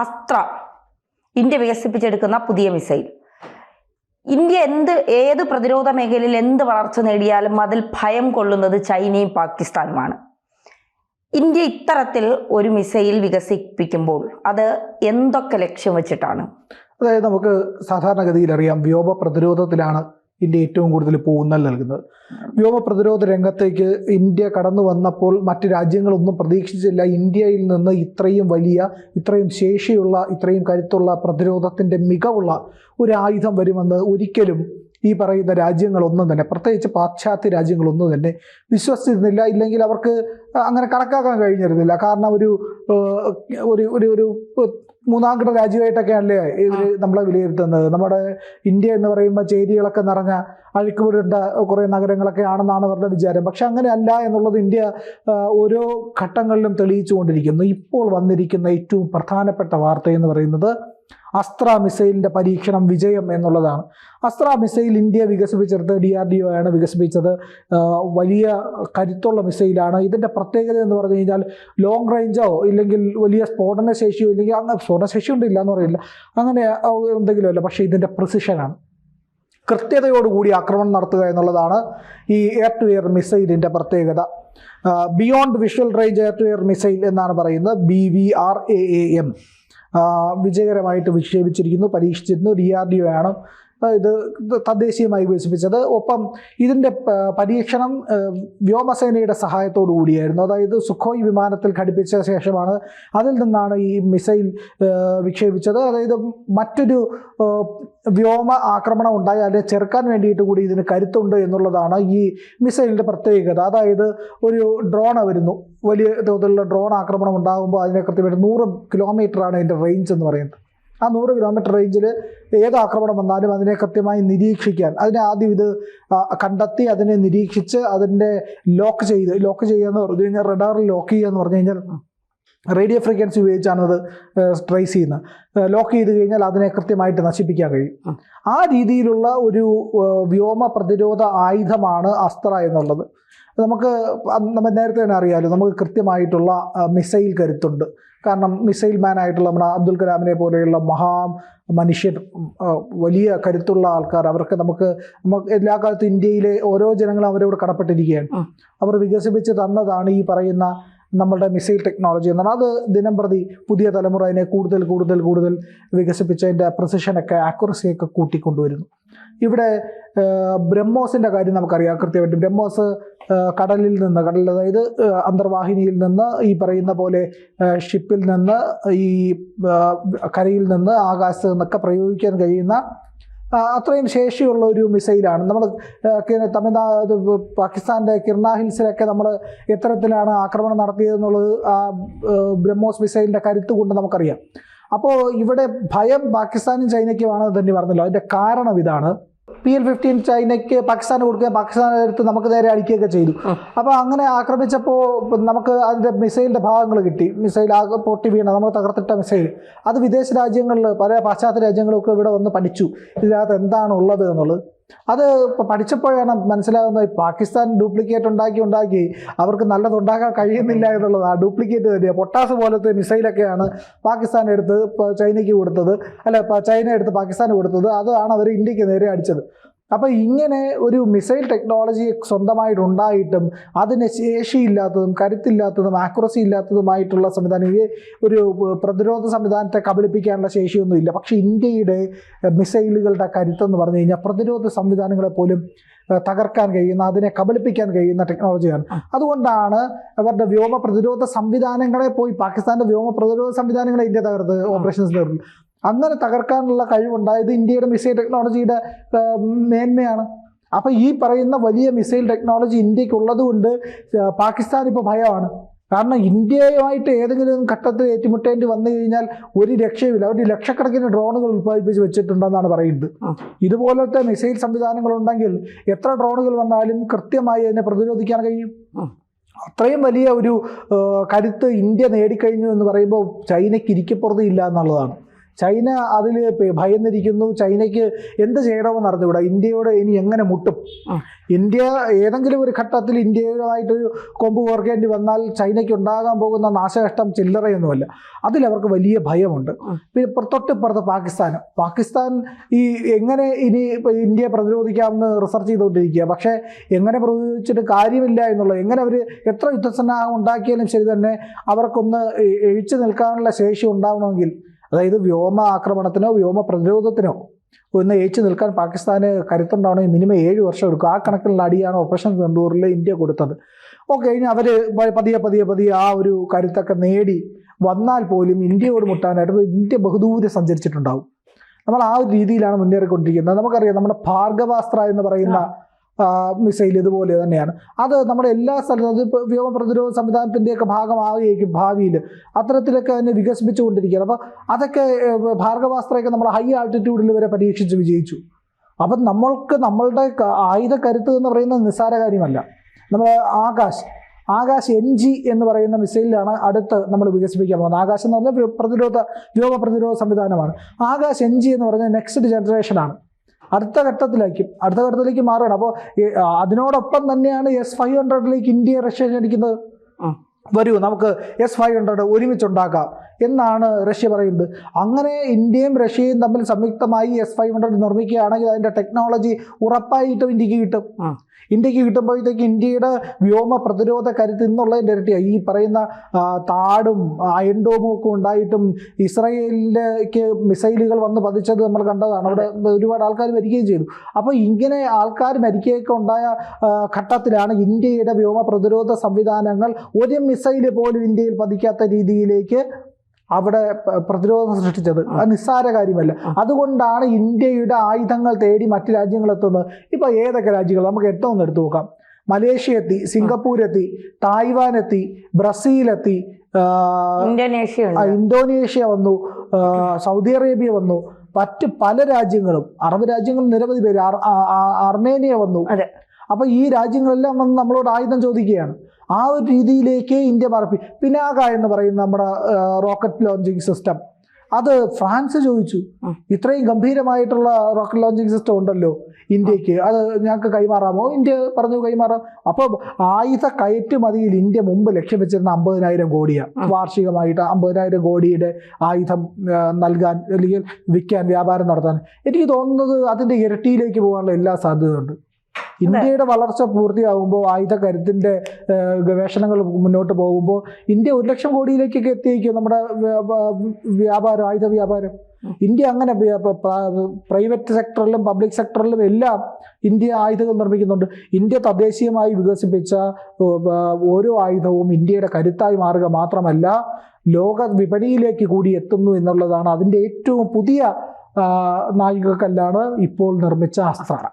അസ്ത്ര, India വികസിപ്പിച്ചെടുക്കുന്ന പുതിയ missile. India ഏത് പ്രതിരോധ മേഖലയിൽ എന്ത് വളർച്ച നേടിയാലും അതിൽ ഭയം കൊള്ളുന്നത് ചൈനയും പാകിസ്ഥാനുമാണ്. ഇന്ത്യ ഇത്തരത്തിൽ ഒരു മിസൈൽ വികസിപ്പിക്കുമ്പോൾ അത് എന്തൊക്കെ ലക്ഷ്യം വെച്ചിട്ടാണ്? അതായത് നമുക്ക് സാധാരണഗതിയിൽ അറിയാം, വ്യോമ പ്രതിരോധത്തിലാണ് ഇന്ത്യ ഏറ്റവും കൂടുതൽ ഊന്നൽ നൽകുന്നത്. വ്യോമ പ്രതിരോധ രംഗത്തേക്ക് ഇന്ത്യ കടന്നു വന്നപ്പോൾ മറ്റ് രാജ്യങ്ങളൊന്നും പ്രതീക്ഷിച്ചില്ല ഇന്ത്യയിൽ നിന്ന് ഇത്രയും വലിയ, ഇത്രയും ശേഷിയുള്ള, ഇത്രയും കരുത്തുള്ള, പ്രതിരോധത്തിൻ്റെ മികവുള്ള ഒരു ആയുധം വരുമെന്ന് ഒരിക്കലും ഈ പറയുന്ന രാജ്യങ്ങളൊന്നും തന്നെ, പ്രത്യേകിച്ച് പാശ്ചാത്യ രാജ്യങ്ങളൊന്നും തന്നെ വിശ്വസിച്ചിരുന്നില്ല. ഇല്ലെങ്കിൽ അവർക്ക് അങ്ങനെ കണക്കാക്കാൻ കഴിഞ്ഞിരുന്നില്ല. കാരണം ഒരു മൂന്നാംകിട രാജ്യമായിട്ടൊക്കെയല്ലേ ഇവർ നമ്മളെ വിലയിരുത്തുന്നത്. നമ്മുടെ ഇന്ത്യ എന്ന് പറയുമ്പോൾ ചേരികളൊക്കെ നിറഞ്ഞ അഴുക്കുപുരണ്ട കുറേ നഗരങ്ങളൊക്കെ ആണെന്നാണ് അവരുടെ വിചാരം. പക്ഷെ അങ്ങനെയല്ല എന്നുള്ളത് ഇന്ത്യ ഓരോ ഘട്ടങ്ങളിലും തെളിയിച്ചുകൊണ്ടിരിക്കുന്നു. ഇപ്പോൾ വന്നിരിക്കുന്ന ഏറ്റവും പ്രധാനപ്പെട്ട വാർത്ത എന്ന് പറയുന്നത് അസ്ത്ര മിസൈലിൻ്റെ പരീക്ഷണം വിജയം എന്നുള്ളതാണ്. അസ്ത്ര മിസൈൽ ഇന്ത്യ വികസിപ്പിച്ചെടുത്ത് DRDO ആണ് വികസിപ്പിച്ചത്. വലിയ കരുത്തുള്ള മിസൈലാണ്. ഇതിൻ്റെ പ്രത്യേകത എന്ന് പറഞ്ഞു കഴിഞ്ഞാൽ ലോങ് റേഞ്ചോ ഇല്ലെങ്കിൽ വലിയ സ്ഫോടന ശേഷിയോ, ഇല്ലെങ്കിൽ അങ്ങനെ സ്ഫോടന ശേഷി ഉണ്ടില്ല എന്ന് പറയില്ല, അങ്ങനെ എന്തെങ്കിലും അല്ല. പക്ഷേ ഇതിൻ്റെ പ്രിസിഷനാണ്, കൃത്യതയോടുകൂടി ആക്രമണം നടത്തുക എന്നുള്ളതാണ് ഈ എയർ ടു എയർ മിസൈലിൻ്റെ പ്രത്യേകത. Beyond visual range air to air missile എന്നാണ് പറയുന്നത്. BVRAAM വിജയകരമായിട്ട് വിക്ഷേപിച്ചിരിക്കുന്നു, പരീക്ഷിച്ചിരുന്നു. DRDO ആണ് ഇത് തദ്ദേശീയമായി വികസിപ്പിച്ചത്. ഒപ്പം ഇതിൻ്റെ പരീക്ഷണം വ്യോമസേനയുടെ സഹായത്തോടു കൂടിയായിരുന്നു. അതായത് സുഖോയ് വിമാനത്തിൽ ഘടിപ്പിച്ച ശേഷമാണ് അതിൽ നിന്നാണ് ഈ മിസൈൽ വിക്ഷേപിച്ചത്. അതായത് മറ്റൊരു വ്യോമ ആക്രമണം ഉണ്ടായാൽ അതിനെ ചെറുക്കാൻ വേണ്ടിയിട്ട് കൂടി ഇതിന് കരുത്തുണ്ട് എന്നുള്ളതാണ് ഈ മിസൈലിൻ്റെ പ്രത്യേകത. അതായത് ഒരു ഡ്രോൺ വരുന്നു, വലിയ തോതിലുള്ള ഡ്രോൺ ആക്രമണം ഉണ്ടാകുമ്പോൾ അതിനെ കൃത്യമായിട്ട് 100 കിലോമീറ്ററാണ് അതിൻ്റെ റേഞ്ച് എന്ന് പറയുന്നത്. ആ 100 കിലോമീറ്റർ റേഞ്ചിൽ ഏത് ആക്രമണം വന്നാലും അതിനെ കൃത്യമായി നിരീക്ഷിക്കാൻ, അതിനെ ആദ്യം ഇത് കണ്ടെത്തി അതിനെ നിരീക്ഷിച്ച് അതിൻ്റെ ലോക്ക് ചെയ്യുക എന്ന് പറഞ്ഞു കഴിഞ്ഞാൽ, റഡാറിൽ ലോക്ക് ചെയ്യുക എന്ന് പറഞ്ഞു കഴിഞ്ഞാൽ റേഡിയോ ഫ്രീക്വൻസി ഉപയോഗിച്ചാണ് അത് ട്രേസ് ചെയ്യുന്നത്. ലോക്ക് ചെയ്ത് കഴിഞ്ഞാൽ അതിനെ കൃത്യമായിട്ട് നശിപ്പിക്കാൻ കഴിയും. ആ രീതിയിലുള്ള ഒരു വ്യോമ പ്രതിരോധ ആയുധമാണ് അസ്ത്ര എന്നുള്ളത്. നമ്മൾ നേരത്തെ തന്നെ അറിയാമല്ലോ, നമുക്ക് കൃത്യമായിട്ടുള്ള മിസൈൽ കരുത്തുണ്ട്. കാരണം മിസൈൽ മാനായിട്ടുള്ള നമ്മുടെ അബ്ദുൽ കലാമിനെ പോലെയുള്ള മനുഷ്യർ, വലിയ കരുത്തുള്ള ആൾക്കാർ, അവർക്ക് നമുക്ക് എല്ലാ കാലത്തും ഇന്ത്യയിലെ ഓരോ ജനങ്ങളും അവരോട് കടപ്പെട്ടിരിക്കുകയാണ്. അവർ വികസിപ്പിച്ച് തന്നതാണ് ഈ പറയുന്ന നമ്മളുടെ മിസൈൽ ടെക്നോളജി എന്നാണ്. അത് ദിനം പ്രതി പുതിയ തലമുറ അതിനെ കൂടുതൽ വികസിപ്പിച്ചതിൻ്റെ പ്രിസിഷനൊക്കെ, ആക്യുറസിയൊക്കെ കൂട്ടിക്കൊണ്ടുവരുന്നു. ഇവിടെ ബ്രഹ്മോസിൻ്റെ കാര്യം നമുക്കറിയാം കൃത്യമായിട്ട്. ബ്രഹ്മോസ് അതായത് അന്തർവാഹിനിയിൽ നിന്ന്, ഈ പറയുന്ന പോലെ ഷിപ്പിൽ നിന്ന്, ഈ കരയിൽ നിന്ന്, ആകാശത്ത് നിന്നൊക്കെ പ്രയോഗിക്കാൻ കഴിയുന്ന അത്രയും ശേഷിയുള്ള ഒരു മിസൈലാണ്. നമ്മൾ പാകിസ്ഥാൻ്റെ കിർണ ഹിൽസിലൊക്കെ നമ്മൾ എത്തരത്തിലാണ് ആക്രമണം നടത്തിയതെന്നുള്ളത് ആ ബ്രഹ്മോസ് മിസൈലിൻ്റെ കരുത്ത് കൊണ്ട് നമുക്കറിയാം. അപ്പോൾ ഇവിടെ ഭയം പാകിസ്ഥാനും ചൈനയ്ക്കുമാണ് തന്നെ പറഞ്ഞല്ലോ. അതിൻ്റെ കാരണം ഇതാണ്. PL-15 ചൈനയ്ക്ക് പാകിസ്ഥാന് കൊടുക്കുക, പാകിസ്ഥാനെടുത്ത് നമുക്ക് നേരെ അടിക്കുകയൊക്കെ ചെയ്തു. അപ്പോൾ അങ്ങനെ ആക്രമിച്ചപ്പോൾ നമുക്ക് അതിൻ്റെ മിസൈലിൻ്റെ ഭാഗങ്ങൾ കിട്ടി. മിസൈൽ ആകെ പൊട്ടി വീണ, നമ്മൾ തകർത്തിട്ട മിസൈൽ. അത് വിദേശ രാജ്യങ്ങളിൽ, പല പാശ്ചാത്യ രാജ്യങ്ങളൊക്കെ ഇവിടെ വന്ന് പഠിച്ചു ഇതിനകത്ത് എന്താണ് ഉള്ളത് എന്നുള്ളത്. അത് പഠിച്ചപ്പോഴാണ് മനസ്സിലാകുന്നത് പാകിസ്ഥാൻ ഡ്യൂപ്ലിക്കേറ്റ് ഉണ്ടാക്കി അവർക്ക് നല്ലതുണ്ടാക്കാൻ കഴിയുന്നില്ല എന്നുള്ളത്. ആ ഡ്യൂപ്ലിക്കേറ്റ് തന്നെയാണ്. പൊട്ടാസ് പോലത്തെ മിസൈലൊക്കെയാണ് പാകിസ്ഥാൻ എടുത്ത് ചൈനയ്ക്ക് കൊടുത്തത്, ചൈന എടുത്ത് പാകിസ്ഥാന് കൊടുത്തത്. അതാണ് അവർ ഇന്ത്യക്ക് നേരെ അടിച്ചത്. അപ്പോൾ ഇങ്ങനെ ഒരു മിസൈൽ ടെക്നോളജി സ്വന്തമായിട്ടുണ്ടായിട്ടും അതിന് ശേഷിയില്ലാത്തതും കരുത്തില്ലാത്തതും ആക്യുറസി ഇല്ലാത്തതുമായിട്ടുള്ള സംവിധാനം, ഈ ഒരു പ്രതിരോധ സംവിധാനത്തെ കബളിപ്പിക്കാനുള്ള ശേഷിയൊന്നുമില്ല. പക്ഷേ ഇന്ത്യയുടെ മിസൈലുകളുടെ കരുത്തെന്ന് പറഞ്ഞു കഴിഞ്ഞാൽ പ്രതിരോധ സംവിധാനങ്ങളെ പോലും തകർക്കാൻ കഴിയുന്ന, അതിനെ കബളിപ്പിക്കാൻ കഴിയുന്ന ടെക്നോളജിയാണ്. അതുകൊണ്ടാണ് അവരുടെ വ്യോമ പ്രതിരോധ സംവിധാനങ്ങളെ പോയി, പാകിസ്ഥാൻ്റെ വ്യോമ പ്രതിരോധ സംവിധാനങ്ങളെ ഇന്ത്യ തകർത്ത് ഓപ്പറേഷൻസ് തീർന്നു. അങ്ങനെ തകർക്കാനുള്ള കഴിവുണ്ടായത് ഇന്ത്യയുടെ മിസൈൽ ടെക്നോളജിയുടെ മേന്മയാണ്. അപ്പോൾ ഈ പറയുന്ന വലിയ മിസൈൽ ടെക്നോളജി ഇന്ത്യക്കുള്ളത് കൊണ്ട് പാകിസ്ഥാൻ ഇപ്പോൾ ഭയമാണ്. കാരണം ഇന്ത്യയുമായിട്ട് ഏതെങ്കിലും ഘട്ടത്തിൽ ഏറ്റുമുട്ടേണ്ടി വന്നു കഴിഞ്ഞാൽ ഒരു രക്ഷയുമില്ല. അവർ ലക്ഷക്കണക്കിന് ഡ്രോണുകൾ ഉൽപ്പാദിപ്പിച്ച് വെച്ചിട്ടുണ്ടെന്നാണ് പറയുന്നത്. ഇതുപോലത്തെ മിസൈൽ സംവിധാനങ്ങളുണ്ടെങ്കിൽ എത്ര ഡ്രോണുകൾ വന്നാലും കൃത്യമായി അതിനെ പ്രതിരോധിക്കാൻ കഴിയും. അത്രയും വലിയ ഒരു കരുത്ത് ഇന്ത്യ നേടിക്കഴിഞ്ഞു എന്ന് പറയുമ്പോൾ ചൈനയ്ക്ക് ഇരിക്കപ്പുറത്തില്ല എന്നുള്ളതാണ്. ചൈന അതിൽ ഭയന്നിരിക്കുന്നു. ചൈനയ്ക്ക് എന്ത് ചെയ്യണമെന്ന് അറിഞ്ഞുകൂടാ. ഇന്ത്യയോട് ഇനി എങ്ങനെ മുട്ടും. ഇന്ത്യ ഏതെങ്കിലും ഒരു ഘട്ടത്തിൽ ഇന്ത്യയുമായിട്ടൊരു കൊമ്പ് കോർക്കേണ്ടി വന്നാൽ ചൈനയ്ക്ക് ഉണ്ടാകാൻ പോകുന്ന നാശനഷ്ടം ചില്ലറയൊന്നുമല്ല. അതിലവർക്ക് വലിയ ഭയമുണ്ട്. പിന്നെ തൊട്ടിപ്പുറത്ത് പാകിസ്ഥാൻ ഈ എങ്ങനെ ഇനി ഇന്ത്യയെ പ്രതിരോധിക്കാമെന്ന് റിസർച്ച് ചെയ്തുകൊണ്ടിരിക്കുക. പക്ഷേ എങ്ങനെ പ്രതിരോധിച്ചിട്ട് കാര്യമില്ല എന്നുള്ളത്. എങ്ങനെ അവർ എത്ര യുദ്ധസന്നാഹം ഉണ്ടാക്കിയാലും ശരി തന്നെ അവർക്കൊന്ന് എഴിച്ചു നിൽക്കാനുള്ള ശേഷി ഉണ്ടാവണമെങ്കിൽ, അതായത് വ്യോമ ആക്രമണത്തിനോ വ്യോമ പ്രതിരോധത്തിനോ ഒന്ന് ഏച്ചു നിൽക്കാൻ പാകിസ്ഥാന് കരുത്തുണ്ടാവണമെങ്കിൽ മിനിമം 7 വർഷം എടുക്കും. ആ കണക്കിലുള്ള അടിയാണ് ഓപ്പറേഷൻ സിന്ദൂറിൽ ഇന്ത്യ കൊടുത്തത്. ഓക്കെ, ഇനി അവർ പതിയെ ആ ഒരു കരുത്തൊക്കെ നേടി വന്നാൽ പോലും ഇന്ത്യയോട് മുട്ടാനായിട്ട് ഇന്ത്യ ബഹുദൂരം സഞ്ചരിച്ചിട്ടുണ്ടാവും. നമ്മൾ ആ ഒരു രീതിയിലാണ് മുന്നേറിക്കൊണ്ടിരിക്കുന്നത്. നമുക്കറിയാം, നമ്മുടെ ഭാർഗവാസ്ത്ര എന്ന് പറയുന്ന മിസൈൽ ഇതുപോലെ തന്നെയാണ്. അത് നമ്മുടെ എല്ലാ സ്ഥലത്തും അത് വ്യോമ പ്രതിരോധ സംവിധാനത്തിൻ്റെയൊക്കെ ഭാഗമാകുകയായിരിക്കും ഭാവിയിൽ. അത്തരത്തിലൊക്കെ അതിനെ വികസിപ്പിച്ചുകൊണ്ടിരിക്കുകയാണ്. അപ്പോൾ അതൊക്കെ ഭാർഗവാസ്ത്രയൊക്കെ നമ്മൾ ഹൈ ആൾട്ടിറ്റ്യൂഡിൽ വരെ പരീക്ഷിച്ച് വിജയിച്ചു. അപ്പം നമ്മളുടെ ആയുധ കരുത്ത് എന്ന് പറയുന്നത് നിസ്സാര കാര്യമല്ല. നമ്മൾ ആകാശ് NG എന്ന് പറയുന്ന മിസൈലിലാണ് അടുത്ത് നമ്മൾ വികസിപ്പിക്കാൻ പോകുന്നത്. ആകാശ് എന്ന് പറഞ്ഞാൽ വ്യോമ പ്രതിരോധ സംവിധാനമാണ്. ആകാശ് NG എന്ന് പറഞ്ഞാൽ നെക്സ്റ്റ് ജനറേഷനാണ്. അടുത്ത ഘട്ടത്തിലേക്ക് മാറുകയാണ്. അപ്പോൾ അതിനോടൊപ്പം തന്നെയാണ് S-500 ഇന്ത്യ റഷ്യ ക്ഷണിക്കുന്നത്. വരൂ, നമുക്ക് S-500 ഒരുമിച്ചുണ്ടാക്കാം എന്നാണ് റഷ്യ പറയുന്നത്. അങ്ങനെ ഇന്ത്യയും റഷ്യയും തമ്മിൽ സംയുക്തമായി S-500 നിർമ്മിക്കുകയാണെങ്കിൽ അതിൻ്റെ ടെക്നോളജി ഉറപ്പായിട്ടും ഇന്ത്യക്ക് കിട്ടുമ്പോഴത്തേക്ക് ഇന്ത്യയുടെ വ്യോമ പ്രതിരോധ കരുത്ത് ഇന്നുള്ളതിൻ്റെ ഇരട്ടിയായി. ഈ പറയുന്ന താടും അയൺ ഡോമും ഒക്കെ ഉണ്ടായിട്ടും ഇസ്രായേലിലേക്ക് മിസൈലുകൾ വന്ന് പതിച്ചത് നമ്മൾ കണ്ടതാണ്. അവിടെ ഒരുപാട് ആൾക്കാർ മരിക്കുകയും ചെയ്തു. അപ്പോൾ ഇങ്ങനെ ആൾക്കാർ മരിക്കുകയൊക്കെ ഉണ്ടായ ഘട്ടത്തിലാണ് ഇന്ത്യയുടെ വ്യോമ പ്രതിരോധ സംവിധാനങ്ങൾ ഒരു മിസൈല് പോലും ഇന്ത്യയിൽ പതിക്കാത്ത രീതിയിലേക്ക് അവിടെ പ്രതിരോധം സൃഷ്ടിച്ചത്. അത് നിസ്സാര കാര്യമല്ല. അതുകൊണ്ടാണ് ഇന്ത്യയുടെ ആയുധങ്ങൾ തേടി മറ്റ് രാജ്യങ്ങളെത്തുന്നത്. ഇപ്പോൾ ഏതൊക്കെ രാജ്യങ്ങൾ നമുക്ക് എട്ടൊന്ന് എടുത്തു നോക്കാം. മലേഷ്യ എത്തി, സിംഗപ്പൂർ എത്തി, തായ്വാൻ എത്തി, ബ്രസീൽ എത്തി, ഇന്തോനേഷ്യ വന്നു, സൗദി അറേബ്യ വന്നു, മറ്റ് പല രാജ്യങ്ങളും, അറബ് രാജ്യങ്ങൾ നിരവധി പേര്, അർമേനിയ വന്നു. അപ്പോൾ ഈ രാജ്യങ്ങളെല്ലാം വന്ന് നമ്മളോട് ആയുധം ചോദിക്കുകയാണ്. ആ ഒരു രീതിയിലേക്ക് ഇന്ത്യ മാറി. പിനാക എന്ന് പറയുന്ന നമ്മുടെ റോക്കറ്റ് ലോഞ്ചിങ് സിസ്റ്റം, അത് ഫ്രാൻസ് ചോദിച്ചു. ഇത്രയും ഗംഭീരമായിട്ടുള്ള റോക്കറ്റ് ലോഞ്ചിങ് സിസ്റ്റം ഉണ്ടല്ലോ ഇന്ത്യക്ക്, അത് ഞങ്ങൾക്ക് കൈമാറാമോ? ഇന്ത്യ പറഞ്ഞു കൈമാറാം. അപ്പോൾ ആയുധ കയറ്റുമതിയിൽ ഇന്ത്യ മുമ്പ് ലക്ഷ്യം വെച്ചിരുന്ന 50,000 കോടിയാണ്. വാർഷികമായിട്ട് 50,000 കോടിയുടെ ആയുധം നൽകാൻ അല്ലെങ്കിൽ വിൽക്കാൻ, വ്യാപാരം നടത്താൻ. എനിക്ക് തോന്നുന്നത് അതിൻ്റെ ഇരട്ടിയിലേക്ക് പോകാനുള്ള എല്ലാ സാധ്യതയുണ്ട്. ഇന്ത്യയുടെ വളർച്ച പൂർത്തിയാകുമ്പോൾ, ആയുധ കരുത്തിൻ്റെ ഗവേഷണങ്ങൾ മുന്നോട്ട് പോകുമ്പോൾ ഇന്ത്യ 1 ലക്ഷം കോടിയിലേക്കൊക്കെ എത്തിയിരിക്കും നമ്മുടെ വ്യാപാരം, ആയുധ വ്യാപാരം. ഇന്ത്യ അങ്ങനെ പ്രൈവറ്റ് സെക്ടറിലും പബ്ലിക് സെക്ടറിലും എല്ലാം ഇന്ത്യ ആയുധങ്ങൾ നിർമ്മിക്കുന്നുണ്ട്. ഇന്ത്യ തദ്ദേശീയമായി വികസിപ്പിച്ച ഓരോ ആയുധവും ഇന്ത്യയുടെ കരുത്തായി മാറുക മാത്രമല്ല, ലോക വിപണിയിലേക്ക് കൂടി എത്തുന്നു എന്നുള്ളതാണ് അതിൻ്റെ ഏറ്റവും പുതിയ നാഴികക്കല്ലാണ് ഇപ്പോൾ നിർമ്മിച്ച അസ്ത്ര.